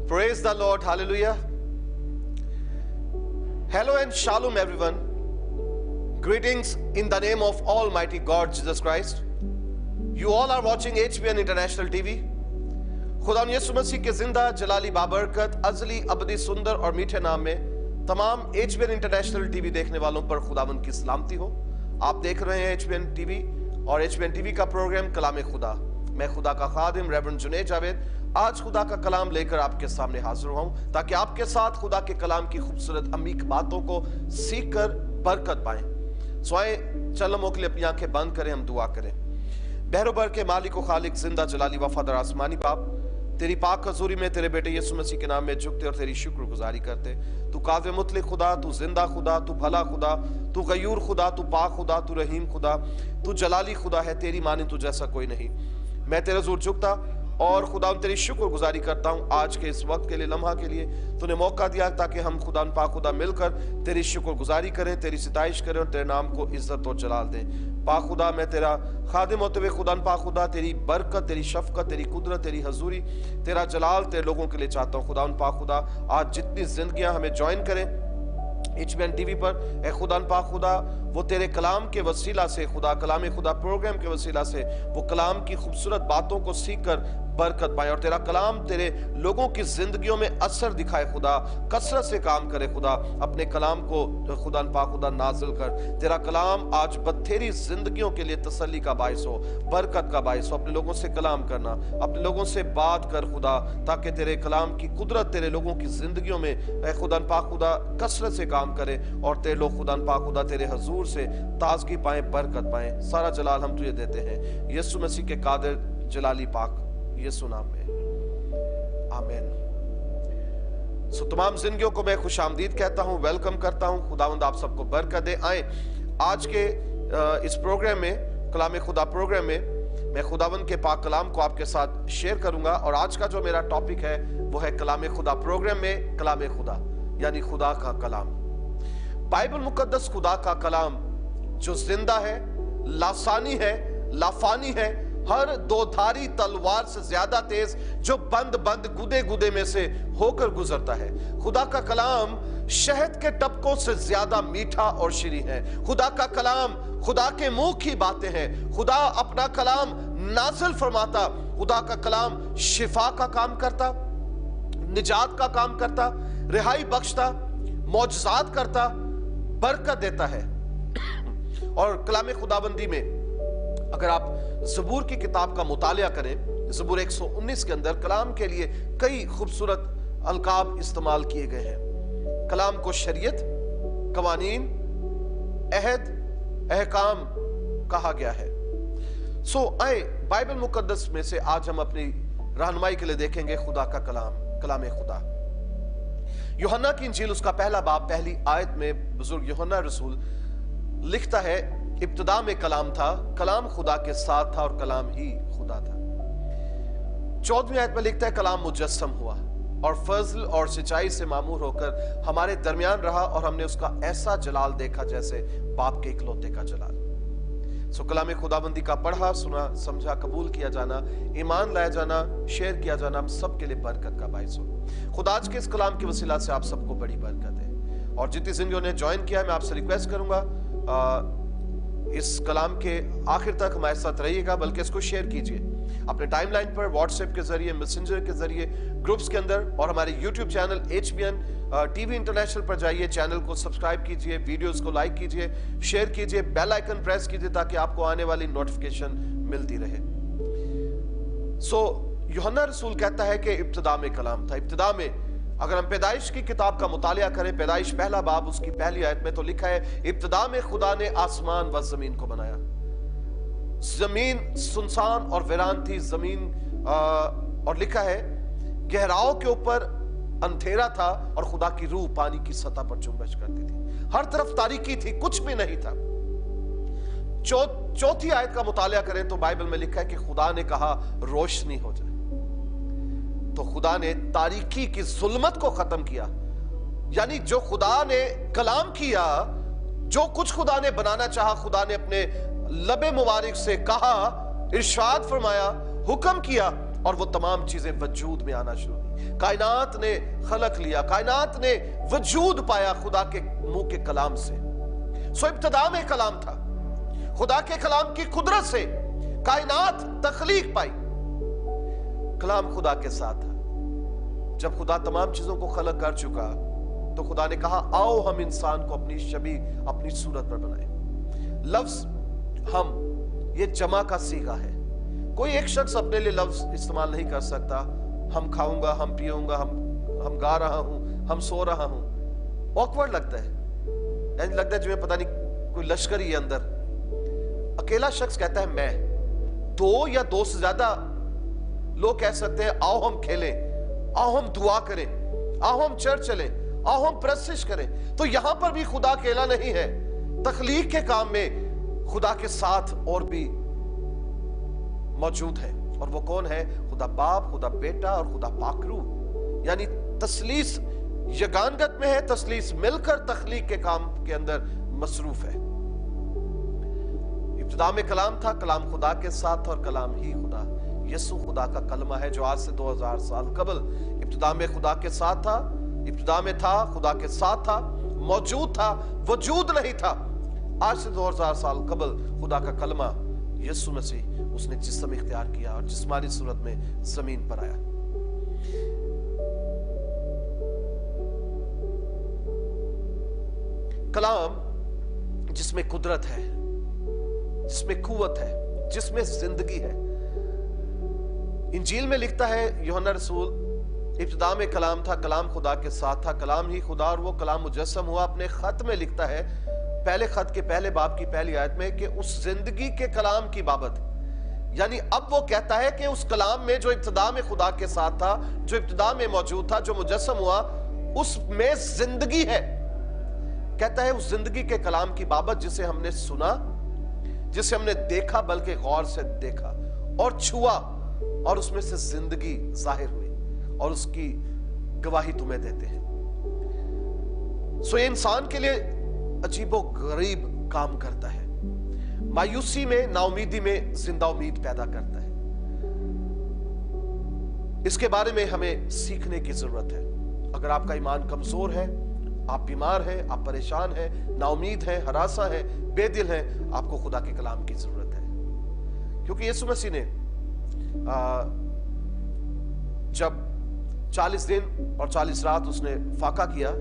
Praise the Lord. Hallelujah. Hello and shalom everyone. Greetings in the name of Almighty God Jesus Christ. You all are watching HBN International TV. खुदा यीशु मसीह के जिंदा जलाली बाबरकत अज़ली अबदी सुंदर और मीठे नाम में तमाम HBN इंटरनेशनल टीवी देखने वालों पर खुदावन की सलामती हो। आप देख रहे हैं HBN टीवी और HBN टीवी का प्रोग्राम कलाम खुदा। मैं खुदा का खादिम रेवरेंड जुनैद जावेद आज खुदा का कलाम लेकर आपके सामने हाजिर हुआ हूं ताकि आपके साथ खुदा के कलाम की खूबसूरत अमीक बातों को सीख कर बरकत पाएं। सोए चलमों के लिए अपनी आंखें बंद करें, हम दुआ करें। बहरोबर के मालिक व खालिक जिंदा जलाली वफादार आसमानी बाप, तेरी पाक हजूरी में तेरे बेटे यीशु मसीह के नाम में झुकते और तेरी शुक्रगुजारी करते। तू काज़े मुतलक खुदा, तू जिंदा खुदा, तू भला खुदा, तू गयूर खुदा, तू पाक खुदा, तू रहीम खुदा, तू जलाली खुदा है। तेरी माने तू जैसा कोई नहीं। मैं तेरे हुजूर झुकता और खुदा तेरी शुक्रगुजारी करता हूँ आज के इस वक्त के लिए, लम्हा के लिए तूने मौका दिया ताकि हम खुदा पाक खुदा मिलकर तेरी शुक्रगुजारी करें, तेरी सिताइश करें और तेरे नाम को इज्जत और जलाल दें। पाक खुदा मैं तेरा खादिम होते हुए खुदा पाक खुदा तेरी बरकत, तेरी शफकत, तेरी कुदरत, तेरी हजूरी, तेरा जलाल तेरे लोगों के लिए चाहता हूँ। खुदा पाक खुदा आज जितनी जिंदगियां हमें ज्वाइन करें HBN टीवी पर, ए खुदा पाक खुदा वो तेरे कलाम के वसीला से, खुदा कलाम खुदा प्रोग्राम के वसीला से वो कलाम की खूबसूरत बातों को सीख कर बरकत पाए और तेरा कलाम तेरे लोगों की जिंदगियों में असर दिखाए। खुदा कसरत से काम करे। खुदा अपने कलाम को खुदा पाक खुदा नाजिल कर। तेरा कलाम आज बथेरी जिंदगियों के लिए तसल्ली का बायस हो, बरकत का बायस हो। अपने लोगों से कलाम करना, अपने लोगों से बात कर खुदा, ताकि तेरे कलाम की कुदरत तेरे लोगों की जिंदगियों में खुदा पाक खुदा कसरत से काम करे और तेरे लोग खुदा पाक खुदा तेरे हजूर से ताजगी पाए, बरकत पाए। सारा जलाल हम तुझे देते हैं यीशु मसीह के कादिर जलाली पाक यीशु नाम में, आमीन। सो तमाम जिंदगियों को मैं खुश आमदीद कहता हूँ, वेलकम करता हूँ। खुदावंद आप सबको बरकत दे। आए आज के इस प्रोग्राम में, कलाम खुदा प्रोग्राम में मैं खुदावंद के पाक कलाम को आपके साथ शेयर करूंगा और आज का जो मेरा टॉपिक है वो है कलाम खुदा प्रोग्राम में कलाम खुदा यानी खुदा का कलाम। बाइबल मुकद्दस खुदा का कलाम जो जिंदा है, लासानी है, लाफानी है, हर दो धारी तलवार से ज्यादा तेज, जो बंद बंद गुदे गुदे में से होकर गुजरता है। खुदा का कलाम शहद के टपकों से ज्यादा मीठा और शीरीं है। खुदा का कलाम खुदा के मुंह की बातें हैं। खुदा अपना कलाम नाज़िल फरमाता। खुदा का कलाम शिफा का काम करता, निजात का काम करता, रिहाई बख्शता, मौजज़ात करता, बरकत देता है। और कलाम खुदाबंदी में अगर आप ज़बूर की किताब का मुतालिया करें, ज़बूर 119 के अंदर कलाम के लिए कई खूबसूरत अलकाब इस्तेमाल किए गए हैं। कलाम को शरीयत, कवानीन, अहद, अहकाम कहा गया है। सो आए बाइबल मुकद्दस में से आज हम अपनी रहनुमाई के लिए देखेंगे खुदा का कलाम, कलाम खुदा। यूहन्ना की इंजील उसका पहला बाब पहली आयत में बुजुर्ग यूहन्ना रसूल लिखता है, इब्तिदा में कलाम था, कलाम खुदा के साथ था और कलाम ही खुदा था। 14वीं आयत में लिखता है, कलाम मुजस्सम हुआ और फजल और सच्चाई से मामूर होकर हमारे दरमियान रहा और हमने उसका ऐसा जलाल देखा जैसे बाप के इकलौते का जलाल। सो कलाम खुदाबंदी का पढ़ा, सुना, समझा, कबूल किया जाना, ईमान लाया जाना, शेयर किया जाना हम सब के लिए बरकत का बाइस हो। खुदा आज के इस कलाम के वसीला से आप सबको बड़ी बरकत है। और जितनी जिंदगियों ने ज्वाइन किया है मैं आपसे रिक्वेस्ट करूंगा इस कलाम के आखिर तक हमारे साथ रहिएगा, बल्कि इसको शेयर कीजिए अपने टाइमलाइन पर, व्हाट्सएप के जरिए, मैसेंजर के जरिए, ग्रुप्स के अंदर, और हमारे YouTube channel HBN TV international पर जाइए, चैनल को सब्सक्राइब कीजिए, वीडियोस को लाइक कीजिए, शेयर कीजिए, बेल आइकन प्रेस कीजिए ताकि आपको आने वाली नोटिफिकेशन मिलती रहे। सो यूहन्ना रसूल कहता है कि इब्तिदा में कलाम था। इब्तिदा में अगर हम पैदाइश की किताब का मुतालिया करें, पैदाइश पहला बाब उसकी पहली आयत में तो लिखा है, इब्तिदा में खुदा ने आसमान व जमीन को बनाया। जमीन सुनसान और वीरान थी जमीन, और लिखा है गहराओं के ऊपर अंधेरा था और खुदा की रूह पानी की सतह पर जुम्बश करती थी। हर तरफ तारीकी थी, कुछ भी नहीं था। चौथी आयत का मुतालिया करें तो बाइबल में लिखा है कि खुदा ने कहा रोशनी हो जाए। तो खुदा ने तारीकी की जुल्मत को खत्म किया। यानी जो खुदा ने कलाम किया, जो कुछ खुदा ने बनाना चाहा, खुदा ने अपने लबे मुबारक से कहा, इरशाद फरमाया, हुक्म किया اور وہ تمام چیزیں وجود میں آنا شروع ہوئی. کائنات نے خلق لیا, کائنات نے وجود پایا خدا کے منہ کے کلام سے. سو ابتدا میں کلام تھا, خدا کے کلام کی قدرت سے کائنات تخلیق پائی. کلام خدا کے ساتھ تھا. جب خدا تمام چیزوں کو خلق کر چکا تو خدا نے کہا آؤ ہم انسان کو اپنی شبیہ, اپنی صورت پر بنائیں. لفظ ہم یہ جمع کا صیغہ ہے. کوئی ایک شخص اپنے لیے لفظ استعمال نہیں کر سکتا. ہم کھاؤں گا, ہم پیوں گا, ہم گا رہا ہوں, ہم سو رہا ہوں. آکورڈ لگتا ہے, یعنی لگتا ہے جو پتہ نہیں کوئی لشکر ہی ہے اندر. اکیلا شخص کہتا ہے میں. دو یا دو سے زیادہ لوگ کہہ سکتے ہیں آؤ ہم کھیلیں, آؤ ہم دعا کریں, آؤ ہم چرچ چلیں, آؤ ہم پرستش کریں. تو یہاں پر بھی خدا اکیلا نہیں ہے. تخلیق کے کام میں خدا کے ساتھ اور بھی موجود ہے. اور وہ کون ہے؟ خدا باپ, خدا بیٹا اور خدا پاک روح. یعنی تثلیث یگانگت میں ہے, تثلیث مل کر تخلیق کے کام کے اندر مصروف ہے. ابتدا میں کلام تھا, کلام خدا کے ساتھ تھا اور کلام ہی خدا. یسوع خدا کا کلمہ ہے جو آج سے 2000 سال قبل ابتدا میں خدا کے ساتھ تھا, ابتدا میں تھا, خدا کے ساتھ تھا, موجود تھا, وجود نہیں تھا. آج سے 2000 سال قبل خدا کا کلمہ یسوع مسیح, اس نے جسم اختیار کیا اور جسمانی صورت میں زمین پر آیا. کلام جس میں قدرت ہے, جس میں قوت ہے, جس میں زندگی ہے. انجیل میں لکھتا ہے یوحنا رسول, ابتدا میں کلام تھا, کلام خدا کے ساتھ تھا, کلام ہی خدا اور وہ کلام مجسم ہوا. اپنے خط میں لکھتا ہے, پہلے خط کے پہلے باب کی پہلی آیت میں, کہ اس زندگی کے کلام کی بابت. یعنی اب وہ کہتا ہے کہ اس کلام میں جو ابتدا میں خدا کے ساتھ تھا, جو ابتدا میں موجود تھا, جو مجسم ہوا, اس میں زندگی ہے. کہتا ہے اس زندگی کے کلام کی بابت جسے ہم نے سنا, جسے ہم نے دیکھا, بلکہ غور سے دیکھا اور چھوا, اور اس میں سے زندگی ظاہر ہوئی, اور اس کی گواہی تمہیں دیتے ہیں. سو یہ انسان کے لیے عجیب و غریب کام کرتا ہے. مایوسی میں, نا امیدی میں زندہ امید پیدا کرتا ہے. اس کے بارے میں ہمیں سیکھنے کی ضرورت ہے. اگر آپ کا ایمان کمزور ہے, آپ بیمار ہیں, آپ پریشان ہیں, نا امید ہیں, ہراساں ہیں, بے دل ہیں, آپ کو خدا کے کلام کی ضرورت ہے. کیونکہ یسوع مسیح نے جب 40 دن اور 40 رات اس نے فاقہ کیا,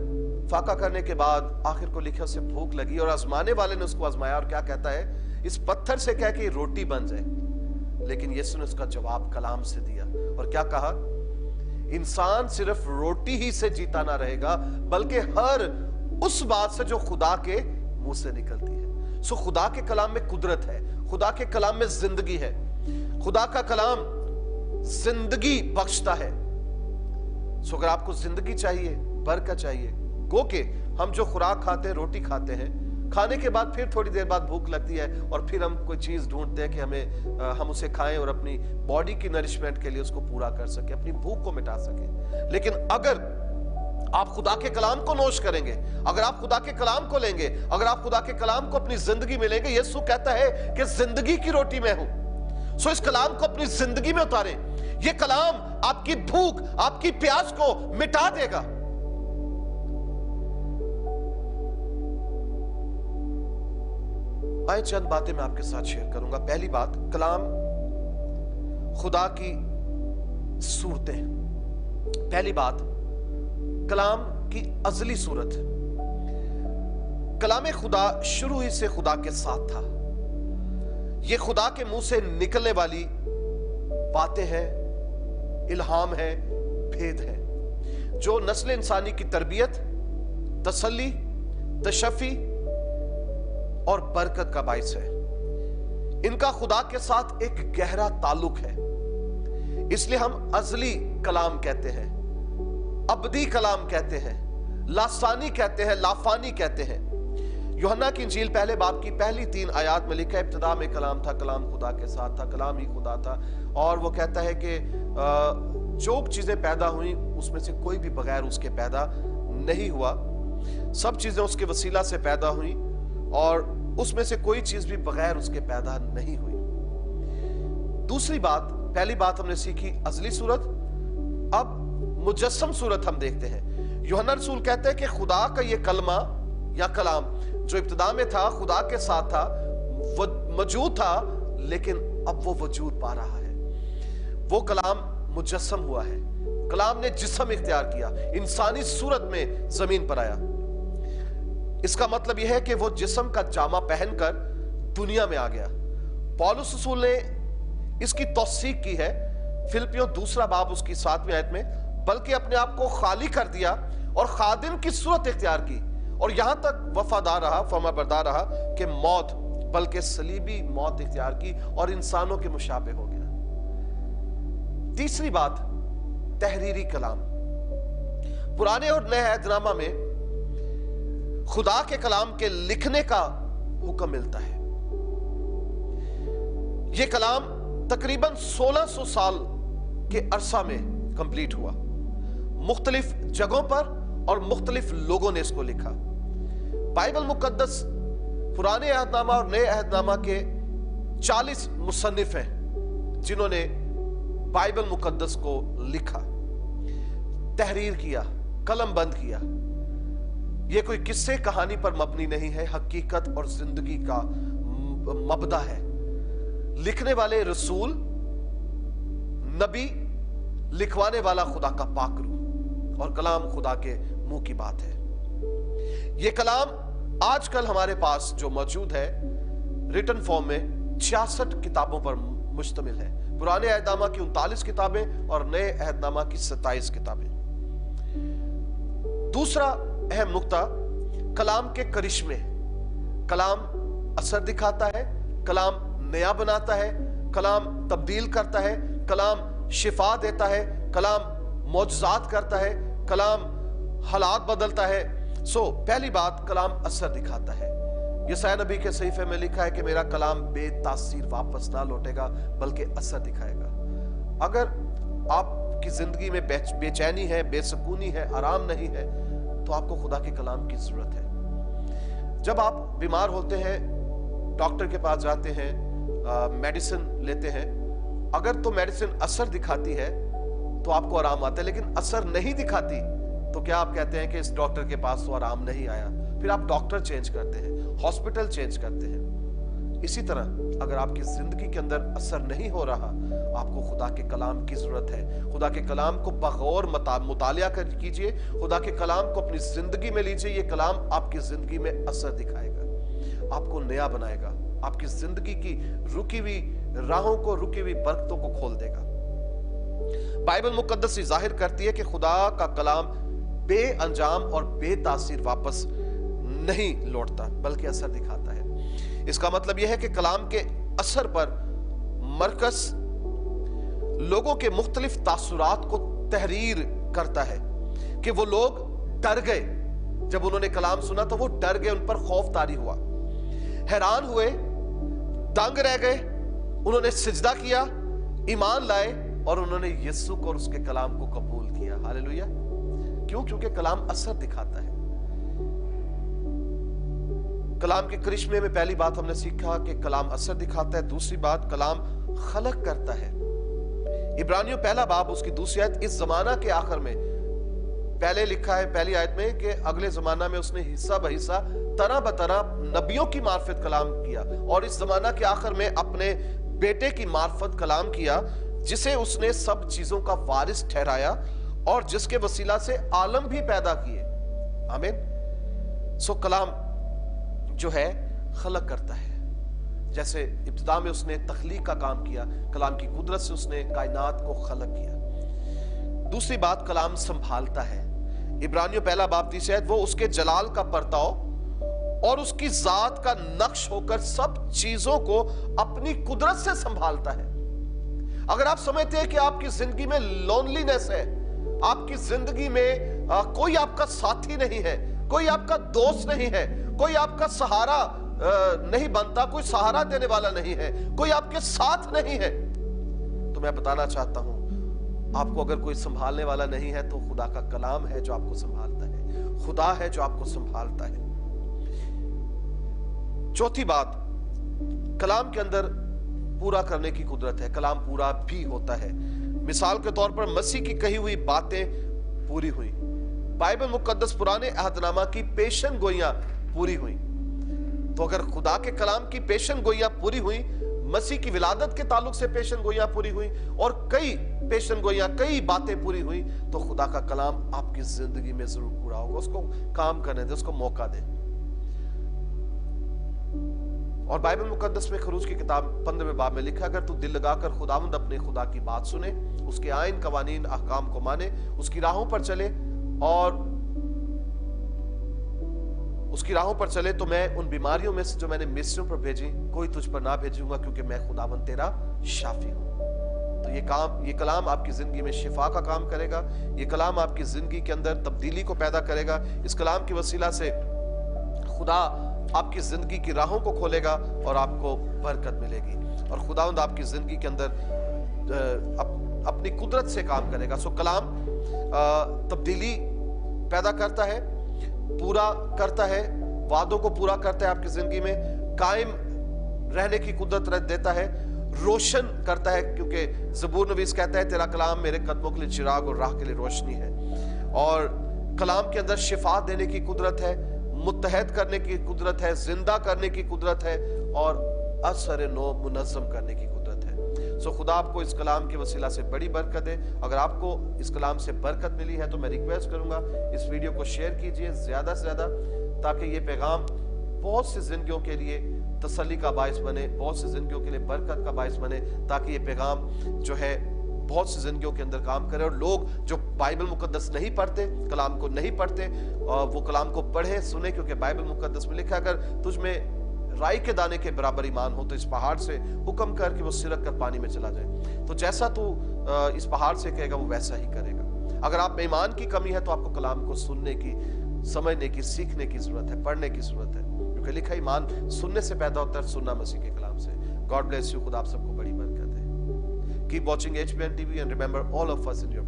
فاقہ کرنے کے بعد آخر کو لکھا اسے بھوک لگی, اور آزمانے والے نے اس کو آزمایا, اور کیا کہتا ہے, اس پتھر سے کہہ کہ روٹی بن جائے. لیکن یسوع نے اس کا جواب کلام سے دیا, اور کیا کہا, انسان صرف روٹی ہی سے جیتا نہ رہے گا, بلکہ ہر اس بات سے جو خدا کے منہ سے نکلتی ہے. سو خدا کے کلام میں قدرت ہے, خدا کے کلام میں زندگی ہے, خدا کا کلام زندگی بخشتا ہے. سو اگر آپ کو زندگی چاہیے, برکت چاہیے, گو کہ ہم جو خوراک کھاتے ہیں, روٹی کھاتے ہیں, کھانے کے بعد پھر تھوڑی دیر بعد بھوک لگتی ہے, اور پھر ہم کوئی چیز ڈھونڈتے ہیں کہ ہم اسے کھائیں اور اپنی باڈی کی نرشمنٹ کے لیے اس کو پورا کر سکیں, اپنی بھوک کو مٹا سکیں. لیکن اگر آپ خدا کے کلام کو نوش کریں گے, اگر آپ خدا کے کلام کو لیں گے, اگر آپ خدا کے کلام کو اپنی زندگی میں لیں گے, یسوع کہتا ہے کہ زندگی کی روٹی میں ہوں. سو اس کلام کو اپنی زندگی میں اتاریں. یہ کلام آپ کی بھوک, آپ کی پیاس کو مٹا دے گا. آئے چند باتیں میں آپ کے ساتھ شیئر کروں گا. پہلی بات, کلام خدا کی صورتیں. پہلی بات, کلام کی ازلی صورت. کلام خدا شروع ہی سے خدا کے ساتھ تھا. یہ خدا کے منہ سے نکلنے والی باتیں ہیں, الہام ہے, بھید ہے, جو نسل انسانی کی تربیت, تسلی, تشفی اور برکت کا باعث ہے. ان کا خدا کے ساتھ ایک گہرا تعلق ہے. اس لیے ہم ازلی کلام کہتے ہیں, ابدی کلام کہتے ہیں, لاسانی کہتے ہیں, لافانی کہتے ہیں. یوحنا کی انجیل پہلے باب کی پہلی 3 آیات میں لکھا ہے, ابتدا میں کلام تھا, کلام خدا کے ساتھ تھا, کلام ہی خدا تھا. اور وہ کہتا ہے کہ جو چیزیں پیدا ہوئیں اس میں سے کوئی بھی بغیر اس کے پیدا نہیں ہوا, سب چیزیں اس کے وسیلہ سے پیدا ہوئیں, اور اس میں سے کوئی چیز بھی بغیر اس کے پیدا نہیں ہوئی. دوسری بات, पहली बात हमने सीखी अज़ली सूरत। अब मुजस्सम सूरत हम देखते हैं। यूहन्ना रसूल कहते हैं कि खुदा का ये कलमा या कलाम जो इब्तिदा में था, खुदा के साथ था, वो मौजूद था, लेकिन अब वो वजूद पा रहा है। वो कलाम मुजस्सम हुआ है। कलाम ने जिस्म इख्तियार किया, इंसानी सूरत में जमीन पर आया। इसका मतलब यह है कि वो जिस्म का जामा पहनकर दुनिया में आ गया। पौलुस रसूल ने इसकी तौसीक की है फिलिपियों 2 बाब उसकी 7वीं आयत में, बल्कि अपने आप को खाली कर दिया और खादिम की सूरत इख्तियार की और यहां तक वफादार रहा, फरमाबरदार रहा कि मौत, बल्कि सलीबी मौत इख्तियार की और इंसानों के मुशाबे हो गया। तीसरी बात, तहरीरी कलाम। पुराने और नए अहदनामा में खुदा के कलाम के लिखने का हुक्म मिलता है। यह कलाम तकरीबन 1600 साल के अरसा में कंप्लीट हुआ। मुख्तलिफ जगहों पर और मुख्तलिफ लोगों ने इसको लिखा। बाइबल मुकद्दस पुराने अहदनामा और नए अहदनामा के 40 मुसन्निफ हैं जिन्होंने बाइबल मुकद्दस को लिखा, तहरीर किया, कलम बंद किया। यह कोई किस्से कहानी पर मबनी नहीं है, हकीकत और जिंदगी का मबदा है। लिखने वाले रसूल, नबी, लिखवाने वाला खुदा का पाक रूह और कलाम खुदा के मुंह की बात है। यह कलाम आजकल हमारे पास जो मौजूद है रिटन फॉर्म में 66 किताबों पर मुश्तमिल है। पुराने अहदनामा की 39 किताबें और नए अहदनामा की 27 किताबें। दूसरा अहम नुक्ता, कलाम के करिश्मे। कलाम असर दिखाता है, कलाम नया बनाता है, कलाम तब्दील करता है, कलाम शिफा देता है, कलाम मौजज़ात करता है, कलाम हालात बदलता है। पहली बात, कलाम असर दिखाता है। यशायाह नबी के सहीफे में लिखा है कि मेरा कलाम बेतासीर वापस ना लौटेगा बल्कि असर दिखाएगा। अगर आपकी जिंदगी में बेचैनी है, बेसुकूनी है, आराम नहीं है, तो आपको खुदा के कलाम की जरूरत है। जब आप बीमार होते हैं, डॉक्टर के पास जाते हैं, मेडिसिन लेते हैं, अगर तो मेडिसिन असर दिखाती है तो आपको आराम आता है, लेकिन असर नहीं दिखाती तो क्या आप कहते हैं कि इस डॉक्टर के पास तो आराम नहीं आया, फिर आप डॉक्टर चेंज करते हैं, हॉस्पिटल चेंज करते हैं। इसी तरह अगर आपकी जिंदगी के अंदर असर नहीं हो रहा, आपको खुदा के कलाम की जरूरत है। खुदा के कलाम को बगौर मुतालिया कीजिए, खुदा के कलाम को अपनी जिंदगी में लीजिए। ये कलाम आपकी जिंदगी में असर दिखाएगा, आपको नया बनाएगा, आपकी जिंदगी की रुकी हुई राहों को, रुकी हुई बरकतों को खोल देगा। बाइबल मुकद्दस जाहिर करती है कि खुदा का कलाम बेअंजाम और बेतासीर वापस नहीं लौटता बल्कि असर दिखाता है। इसका मतलब यह है कि कलाम के असर पर मरकज लोगों के मुख्तलिफ तासुरात को तहरीर करता है कि वो लोग डर गए। जब उन्होंने कलाम सुना तो वो डर गए, उन पर खौफ तारी हुआ, हैरान हुए, दंग रह गए। उन्होंने सिजदा किया, ईमान लाए और उन्होंने यीशु को और उसके कलाम को कबूल किया। हालेलुया। क्यों? क्योंकि कलाम असर दिखाता है। कलाम के करिश्मे में पहली बात हमने सीखा कि कलाम असर दिखाता है। दूसरी बात, कलाम खलक करता है। इब्रानियों 1 बाब उसकी 2 आयत, इस जमाना के आखिर में, पहले लिखा है पहली आयत में कि अगले जमाना में उसने हिस्सा बहिस्सा तरह बतरह नबियों की मार्फत कलाम किया और इस जमाना के आखिर में अपने बेटे की मार्फत कलाम किया, जिसे उसने सब चीजों का वारिस ठहराया और जिसके वसीला से आलम भी पैदा किए। आमीन। कलाम जो है खलक करता है। जैसे इब्तिदा में उसने तख्लीक का काम किया, कलाम की कुदरत से उसने कायनात को खलक किया। दूसरी बात, कलाम संभालता है। इब्रानियों 1 बाब 30 आयत, वो उसके जलाल का परताव और उसकी जात का नक्श होकर सब चीजों को अपनी कुदरत से संभालता है। अगर आप समझते हैं कि आपकी जिंदगी में लोनलीनेस है, आपकी जिंदगी में कोई आपका साथी नहीं है, कोई आपका दोस्त नहीं है, कोई आपका सहारा नहीं बनता, कोई सहारा देने वाला नहीं है, कोई आपके साथ नहीं है, तो मैं बताना चाहता हूं, आपको अगर कोई संभालने वाला नहीं है तो खुदा का कलाम है जो आपको संभालता है, खुदा है जो आपको संभालता है। चौथी बात, कलाम के अंदर पूरा करने की कुदरत है, कलाम पूरा भी होता है। मिसाल के तौर पर मसीह की कही हुई बातें पूरी हुई, बाइबल मुकद्दस पुराने अहदनामा की पेशन गोइयां पूरी हुई। तो अगर खुदा के कलाम की पेशन गोइयां पूरी हुई, मसीह की विलादत के ताल्लुक से पेशन गोइयां पूरी हुई और कई पेशन गोइयां, कई बातें पूरी हुई, तो खुदा का कलाम आपकी जिंदगी में जरूर पूरा होगा। उसको काम करने दे, उसको मौका दे। और बाइबल मुकद्दस में खरूज की किताब 15वें बाब में लिखा, अगर तू दिल लगाकर खुदावंद अपने खुदा की बात सुने, उसके आइन कवानीन अहकाम को माने, उसकी राहों पर चले और उसकी राहों पर चले, तो मैं उन बीमारियों में से जो मैंने मिस्रियों पर भेजी, कोई तुझ पर ना भेजूंगा, क्योंकि मैं खुदावंद तेरा शाफी हूं। तो ये कलाम आपकी जिंदगी में शिफा का काम करेगा। ये कलाम आपकी जिंदगी के अंदर तब्दीली को पैदा करेगा। इस कलाम की वसीला से खुदा आपकी जिंदगी की राहों को खोलेगा और आपको बरकत मिलेगी और खुदावंद आपकी जिंदगी के अंदर अपनी कुदरत से काम करेगा। सो कलाम तब्दीली पैदा करता है, पूरा करता है, वादों को पूरा करता है, आपकी जिंदगी में कायम रहने की कुदरत देता है, रोशन करता है, क्योंकि ज़बूर नवीस कहता है तेरा कलाम मेरे कदमों के लिए चिराग और राह के लिए रोशनी है। और कलाम के अंदर शिफा देने की कुदरत है, मुत्तहद करने की कुदरत है, जिंदा करने की कुदरत है और असर नो मुनज़्ज़म करने की कुदरत है। सो खुदा आपको इस कलाम के वसीला से बड़ी बरकत है। अगर आपको इस कलाम से बरकत मिली है तो मैं रिक्वेस्ट करूंगा इस वीडियो को शेयर कीजिए ज़्यादा से ज़्यादा, ताकि ये पैगाम बहुत सी जिंदगियों के लिए तसल्ली का बायस बने, बहुत सी जिंदगियों के लिए बरकत का बायस बने, ताकि ये पैगाम जो है बहुत सी जिंदगियों के अंदर काम करे। और लोग जो बाइबल मुकद्दस नहीं पढ़ते, कलाम को नहीं पढ़ते, वो कलाम को पढ़े, सुने, क्योंकि बाइबल मुकद्दस में लिखा, अगर तुझ में राई के दाने के बराबर ईमान हो तो इस पहाड़ से हुक्म कर कि वो सिरक कर पानी में चला जाए। तो जैसा तू इस पहाड़ से कहेगा वो वैसा ही करेगा। अगर आप में ईमान की कमी है तो आपको कलाम को सुनने की, समझने की, सीखने की जरूरत है, पढ़ने की जरूरत है, क्योंकि लिखा ईमान सुनने से पैदा होता है, सुनना मसीह के कलाम से। God bless you. खुदा आप सबको बड़ी बरकत है। Keep watching HBN TV and remember all of us in your